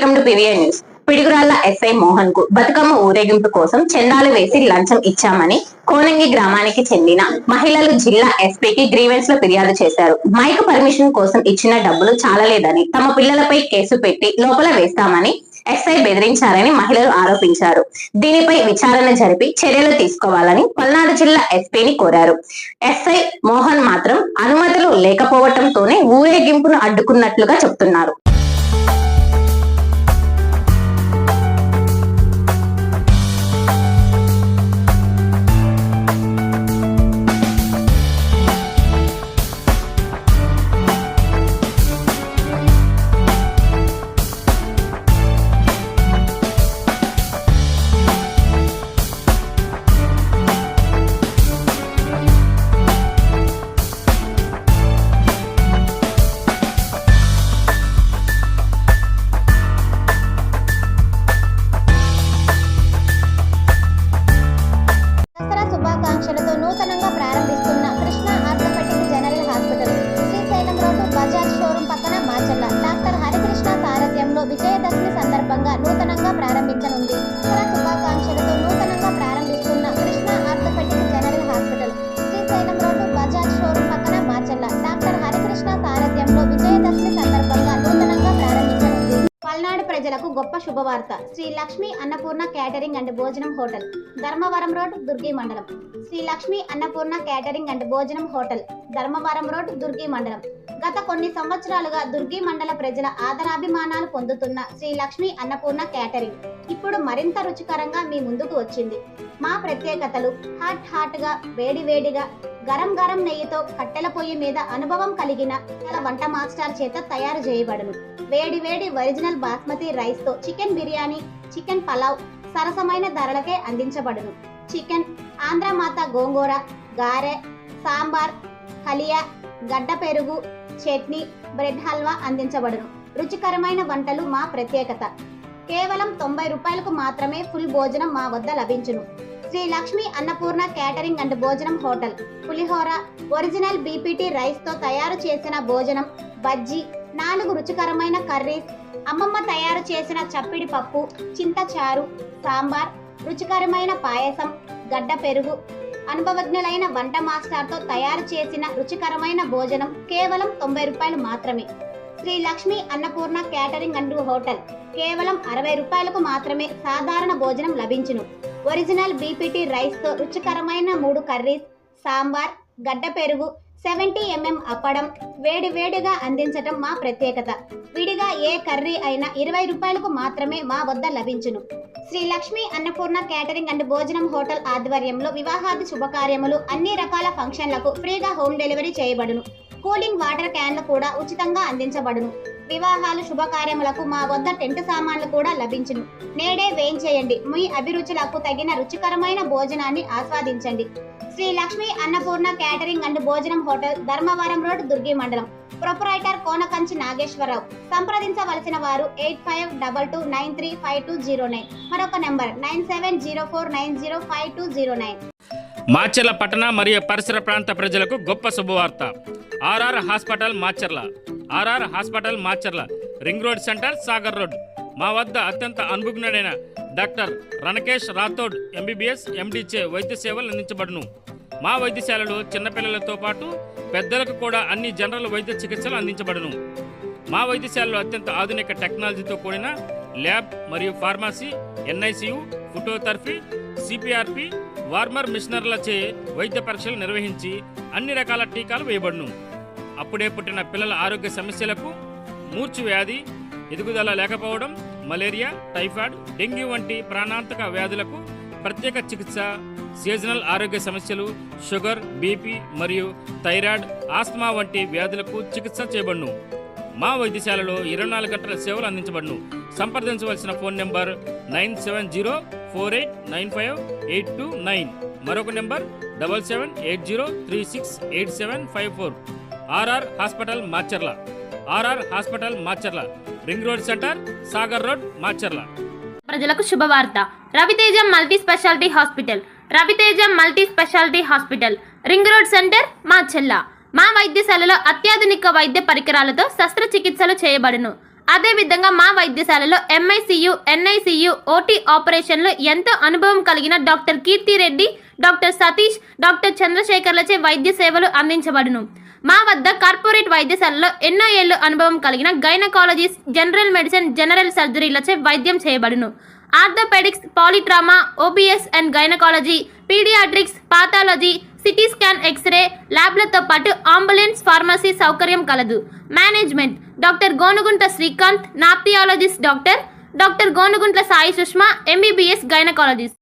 Welcome to PVR news. Piduguralla SI Mohan కు బతుకమ్మ ఊరేగింపు కోసం చందాలు వేసి లంచం ఇచ్చామని కోనంగి గ్రామానికి చెందిన మహిళలు జిల్లా ఎస్పీకి గ్రీవెన్స్ లో ఫిర్యాదు చేశారు. మైక్ పర్మిషన్ కోసం ఇచ్చిన డబ్బులు చాలలేదని తమ పిల్లలపై కేసు పెట్టి లోపల వేస్తామని ఎస్ఐ బెదిరించారని మహిళలు ఆరోపించారు. దీనిపై విచారణ జరిపి చర్యలు తీసుకోవాలని పల్నాడు జిల్లా ఎస్పీని కోరారు. ఎస్ఐ మోహన్ మాత్రం అనుమతులు లేకపోవడంతోనే ఊరేగింపును అడ్డుకున్నట్లుగా చెప్తున్నారు. శుభాకాంక్షలతో నూతనంగా ప్రారంభిస్తున్న Krishna orthopaedic general hospital Srisailam road Bajaj showroom పక్కన మాచర్ల డాక్టర్ హరికృష్ణ సారథ్యంలో విజయదశమి సందర్భంగా నూతనంగా ప్రారంభించనుంది. శుభాకాంక్షలతో నూతనంగా ప్రారంభిస్తున్న Krishna orthopaedic general hospital Srisailam road Bajaj showroom పక్కన మాచర్ల డాక్టర్ హరికృష్ణ సారథ్యంలో విజయదశమి సందర్భంగా నూతనంగా ప్రారంభించనుంది. పల్నాడు ప్రజలకు గొప్ప శుభవార్త. శ్రీ లక్ష్మీ అన్నపూర్ణ క్యాటరింగ్ అండ్ భోజనం హోటల్, ధర్మవరం రోడ్, దుర్గి మండలం. శ్రీ లక్ష్మీ అన్నపూర్ణ క్యాటరింగ్ అండ్ భోజనం హోటల్, ధర్మవరం రోడ్, దుర్గి మండలం. గత కొన్ని సంవత్సరాలుగా దుర్గి మండల ప్రజల ఆదరాభిమానాలు పొందుతున్న శ్రీ లక్ష్మీ అన్నపూర్ణ క్యాటరింగ్ ఇప్పుడు మరింత రుచికరంగా మీ ముందుకు వచ్చింది. మా ప్రత్యేకతలు హాట్ గా, వేడివేడిగా, గరం గరం నెయ్యితో కట్టెల పొయ్యి మీద అనుభవం కలిగిన వంట మాస్టర్ చేత తయారు చేయబడును. వేడి వేడి ఒరిజినల్ బాస్మతి రైస్ తో చికెన్ బిర్యానీ, చికెన్ పలావ్ సరసమైన ధరలకే అందించబడును. చికెన్, ఆంధ్రమాత గోంగూర, గారె, సాంబార్, హలియా, గడ్డ పెరుగు, చట్నీ, బ్రెడ్ హల్వా అందించబడును. రుచికరమైన వంటలు మా ప్రత్యేకత. కేవలం 90 రూపాయలకు మాత్రమే ఫుల్ భోజనం మా వద్ద లభించును. శ్రీ లక్ష్మీ అన్నపూర్ణ క్యాటరింగ్ అండ్ భోజనం హోటల్ పులిహోర, ఒరిజినల్ బీపీటీ రైస్ తో తయారు చేసిన భోజనం, బజ్జీ, 4 రుచికరమైన కర్రీస్, అమ్మమ్మ తయారు చేసిన చప్పిడి పప్పు, చింతచారు, సాంబార్, రుచికరమైన పాయసం, గడ్డ పెరుగు, అనుభవజ్ఞులైన వంట మాస్టర్తో తయారు చేసిన రుచికరమైన భోజనం కేవలం 90 రూపాయలు మాత్రమే. Shri Lakshmi Annapurna catering and hotel కేవలం 60 రూపాయలకు మాత్రమే సాధారణ భోజనం లభించును. ఒరిజినల్ బీపీటీ రైస్ తో రుచికరమైన 3 కర్రీస్, సాంబార్, గడ్డ పెరుగు, 70 mm అప్పడం వేడి వేడిగా అందించటం మా ప్రత్యేకత. విడిగా ఏ కర్రీ అయినా 20 రూపాయలకు మాత్రమే మా వద్ద లభించును. శ్రీ లక్ష్మీ అన్నపూర్ణ క్యాటరింగ్ అండ్ భోజనం హోటల్ ఆధ్వర్యంలో వివాహాది శుభకార్యములు, అన్ని రకాల ఫంక్షన్లకు ఫ్రీగా హోమ్ డెలివరీ చేయబడును. కూలింగ్ వాటర్ క్యాన్లు కూడా ఉచితంగా అందించబడును. వివాహాలు శుభకార్యములకు మా వద్ద టెంట్ సామాన్లు కూడా లభించును. నేడే వేయించేయండి. మీ అభిరుచులకు తగిన రుచికరమైన భోజనాన్ని ఆస్వాదించండి. శ్రీ లక్ష్మీ అన్నపూర్ణ క్యాటరింగ్ అండ్ భోజనం హోటల్, ధర్మవరం రోడ్, దుర్గి మండలం. ప్రొపరైటర్ కోనకంచి నాగేశ్వరరావు. సంప్రదించవలసిన వారు 8522935209. మరొక నెంబర్ 9704905209. మాచర్ల పట్టణ మరియు పరిసర ప్రాంత ప్రజలకు గొప్ప శుభవార్త. RR hospital Macherla. RR hospital Macherla, ring road centre, Sagar road. మా వద్ద అత్యంత అనుభవజ్ఞుడైన doctor Ranakesh Rathod MBBS MD చే వైద్య సేవలు అందించబడును. మా వైద్యశాలలో చిన్నపిల్లలతో పాటు పెద్దలకు కూడా అన్ని జనరల్ వైద్య చికిత్సలు అందించబడును. మా వైద్యశాలలో అత్యంత ఆధునిక టెక్నాలజీతో కూడిన ల్యాబ్ మరియు ఫార్మసీ, ఎన్ఐసియు, ఫోటోథెరపీ, సిపిఆర్పి, వార్మర్ మిషనర్లచే వైద్య పరీక్షలు నిర్వహించి అన్ని రకాల టీకాలు వేయబడును. అప్పుడే పుట్టిన పిల్లల ఆరోగ్య సమస్యలకు, మూర్ఛ వ్యాధి, ఎదుగుదల లేకపోవడం, మలేరియా, టైఫాయిడ్, డెంగ్యూ వంటి ప్రాణాంతక వ్యాధులకు ప్రత్యేక చికిత్స, సీజనల్ ఆరోగ్య సమస్యలు, షుగర్, బీపీ మరియు థైరాయిడ్, ఆస్మా వంటి వ్యాధులకు చికిత్స చేయబడును. మా వైద్యశాలలో 24 గంటల సేవలు అందించబడును. సంప్రదించవలసిన ఫోన్ నెంబర్ 9704895829. మరొక number 7780368754. RR hospital Macherla. RR hospital Macherla, ring road centre, Sagar road, Macherla. ప్రజలకు శుభవార్త. Raviteja multi speciality hospital. Raviteja multi speciality hospital, ring road centre, Macherla. మా వైద్యశాలలో అత్యాధునిక వైద్య పరికరాలతో శస్త్రచికిత్సలు చేయబడును. అదేవిధంగా మా వైద్యశాలలో ఎంఐసియు, ఎన్ఐసియు, ఓటీ ఆపరేషన్లు ఎంతో అనుభవం కలిగిన doctor Keerthi Reddy, doctor Satish, doctor చంద్రశేఖర్లచే వైద్య సేవలు అందించబడును. మా వద్ద కార్పొరేట్ వైద్యశాలలో ఎన్నో ఏళ్లు అనుభవం కలిగిన గైనకాలజిస్ట్, జనరల్ మెడిసిన్, జనరల్ సర్జరీలచే వైద్యం చేయబడును. Orthopaedics, polytrauma, OBS and gynaecology, paediatrics, pathology, CT scan, X ray ల్యాబ్లతో పాటు అంబులెన్స్, ఫార్మసీ సౌకర్యం కలదు. Management doctor Gonuguntla Srikanth, nephrologist doctor Gonuguntla Sai Sushma, MBBS gynaecologist.